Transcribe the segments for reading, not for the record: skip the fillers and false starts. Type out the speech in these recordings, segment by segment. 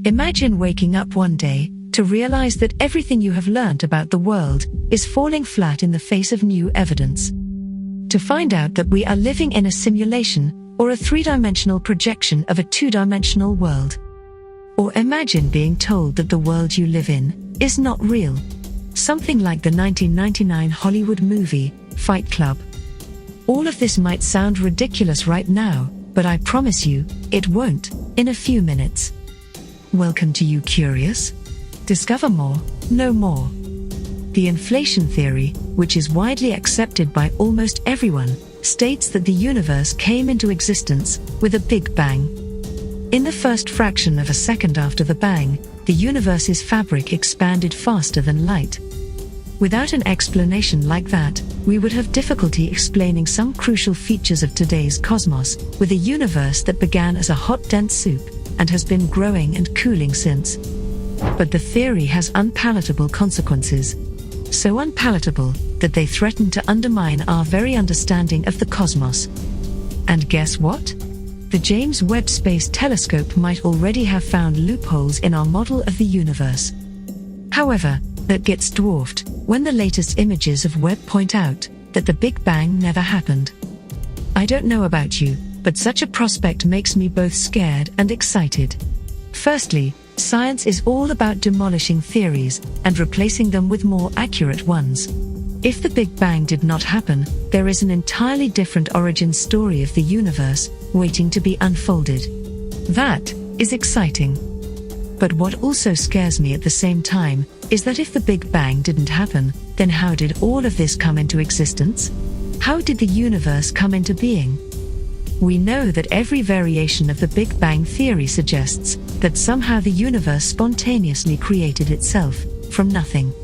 Imagine waking up one day to realize that everything you have learned about the world is falling flat in the face of new evidence. To find out that we are living in a simulation or a three-dimensional projection of a two-dimensional world. Or imagine being told that the world you live in is not real. Something like the 1999 Hollywood movie, Fight Club. All of this might sound ridiculous right now, but I promise you, it won't, in a few minutes. Welcome to YouCurious. Discover more, know more. The inflation theory, which is widely accepted by almost everyone, states that the universe came into existence with a Big Bang. In the first fraction of a second after the bang, the universe's fabric expanded faster than light. Without an explanation like that, we would have difficulty explaining some crucial features of today's cosmos, with a universe that began as a hot dense soup and has been growing and cooling since. But the theory has unpalatable consequences. So unpalatable that they threaten to undermine our very understanding of the cosmos. And guess what? The James Webb Space Telescope might already have found loopholes in our model of the universe. However, that gets dwarfed when the latest images of Webb point out that the Big Bang never happened. I don't know about you, but such a prospect makes me both scared and excited. Firstly, science is all about demolishing theories and replacing them with more accurate ones. If the Big Bang did not happen, there is an entirely different origin story of the universe waiting to be unfolded. That is exciting. But what also scares me at the same time is that if the Big Bang didn't happen, then how did all of this come into existence? How did the universe come into being? We know that every variation of the Big Bang theory suggests that somehow the universe spontaneously created itself from nothing.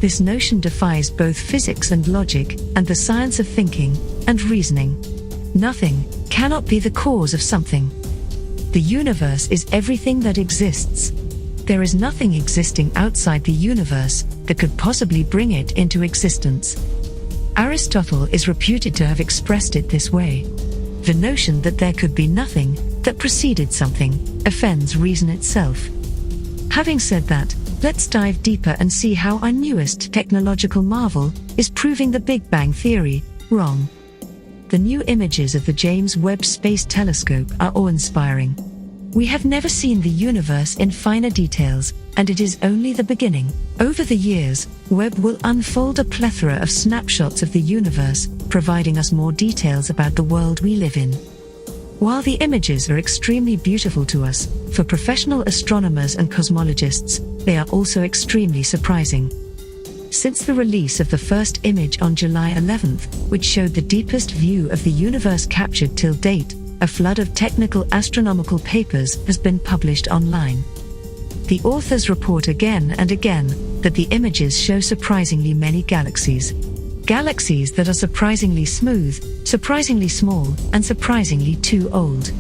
This notion defies both physics and logic and the science of thinking and reasoning. Nothing cannot be the cause of something. The universe is everything that exists. There is nothing existing outside the universe that could possibly bring it into existence. Aristotle is reputed to have expressed it this way. The notion that there could be nothing that preceded something offends reason itself. Having said that, let's dive deeper and see how our newest technological marvel is proving the Big Bang theory wrong. The new images of the James Webb Space Telescope are awe-inspiring. We have never seen the universe in finer details, and it is only the beginning. Over the years, Webb will unfold a plethora of snapshots of the universe, providing us more details about the world we live in. While the images are extremely beautiful to us, for professional astronomers and cosmologists, they are also extremely surprising. Since the release of the first image on July 11th, which showed the deepest view of the universe captured till date, a flood of technical astronomical papers has been published online. The authors report again and again that the images show surprisingly many galaxies. Galaxies that are surprisingly smooth, surprisingly small, and surprisingly too old.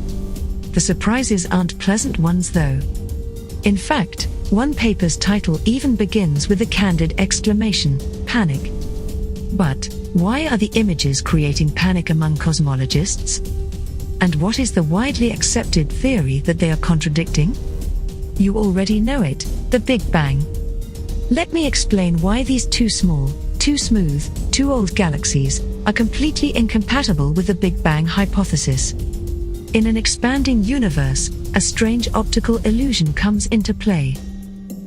The surprises aren't pleasant ones though. In fact, one paper's title even begins with a candid exclamation, "Panic." But why are the images creating panic among cosmologists? And what is the widely accepted theory that they are contradicting? You already know it, the Big Bang. Let me explain why these too small, too smooth, too old galaxies are completely incompatible with the Big Bang hypothesis. In an expanding universe, a strange optical illusion comes into play.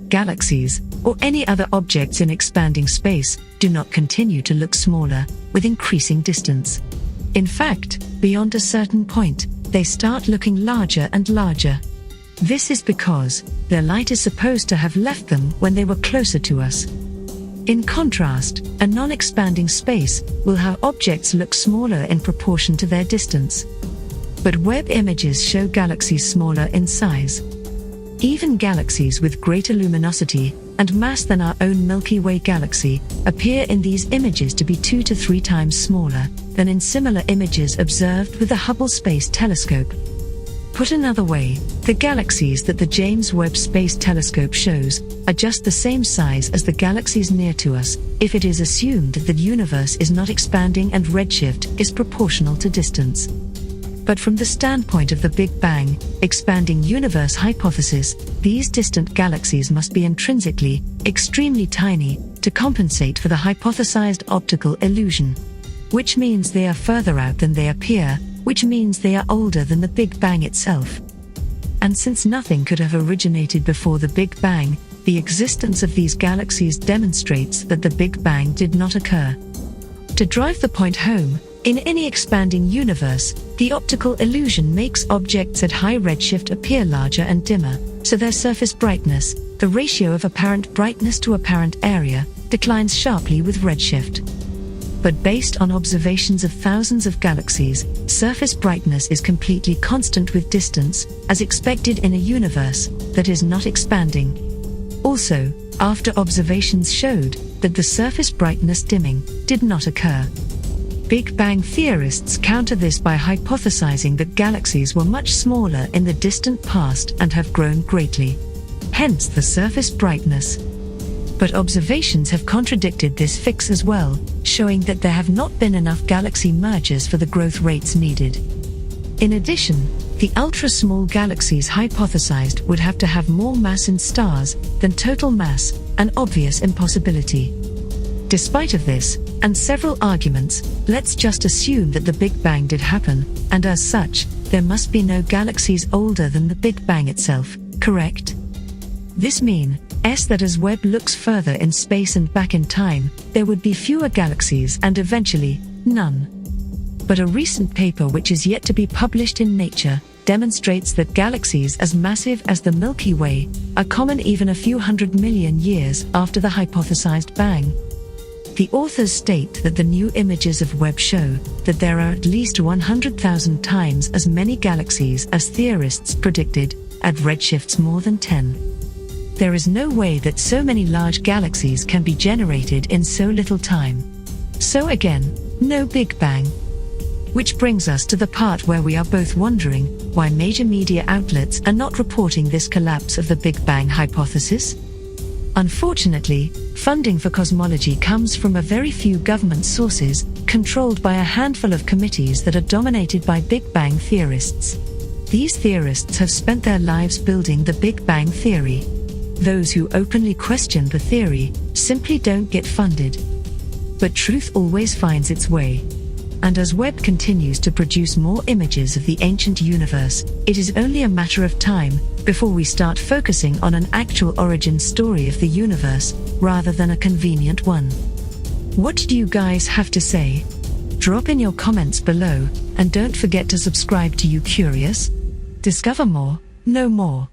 Galaxies, or any other objects in expanding space, do not continue to look smaller with increasing distance. In fact, beyond a certain point, they start looking larger and larger. This is because their light is supposed to have left them when they were closer to us. In contrast, a non-expanding space will have objects look smaller in proportion to their distance. But Webb images show galaxies smaller in size. Even galaxies with greater luminosity and mass than our own Milky Way galaxy appear in these images to be 2 to 3 times smaller than in similar images observed with the Hubble Space Telescope. Put another way, the galaxies that the James Webb Space Telescope shows are just the same size as the galaxies near to us, if it is assumed that the universe is not expanding and redshift is proportional to distance. But from the standpoint of the Big Bang, expanding universe hypothesis, these distant galaxies must be intrinsically extremely tiny to compensate for the hypothesized optical illusion. Which means they are further out than they appear, which means they are older than the Big Bang itself. And since nothing could have originated before the Big Bang, the existence of these galaxies demonstrates that the Big Bang did not occur. To drive the point home, in any expanding universe, the optical illusion makes objects at high redshift appear larger and dimmer, so their surface brightness, the ratio of apparent brightness to apparent area, declines sharply with redshift. But based on observations of thousands of galaxies, surface brightness is completely constant with distance, as expected in a universe that is not expanding. Also, after observations showed that the surface brightness dimming did not occur. Big Bang theorists counter this by hypothesizing that galaxies were much smaller in the distant past and have grown greatly. Hence the surface brightness. But observations have contradicted this fix as well, showing that there have not been enough galaxy mergers for the growth rates needed. In addition, the ultra-small galaxies hypothesized would have to have more mass in stars than total mass, an obvious impossibility. Despite of this, and several arguments, let's just assume that the Big Bang did happen, and as such, there must be no galaxies older than the Big Bang itself, correct? This means that as Webb looks further in space and back in time, there would be fewer galaxies and eventually, none. But a recent paper which is yet to be published in Nature demonstrates that galaxies as massive as the Milky Way are common even a few 100 million years after the hypothesized bang. The authors state that the new images of Webb show that there are at least 100,000 times as many galaxies as theorists predicted, at redshifts more than 10. There is no way that so many large galaxies can be generated in so little time. So again, no Big Bang. Which brings us to the part where we are both wondering why major media outlets are not reporting this collapse of the Big Bang hypothesis. Unfortunately, funding for cosmology comes from a very few government sources, controlled by a handful of committees that are dominated by Big Bang theorists. These theorists have spent their lives building the Big Bang theory. Those who openly question the theory simply don't get funded. But truth always finds its way. And as Webb continues to produce more images of the ancient universe, it is only a matter of time before we start focusing on an actual origin story of the universe, rather than a convenient one. What do you guys have to say? Drop in your comments below, and don't forget to subscribe to YouCurious. Discover more, know more.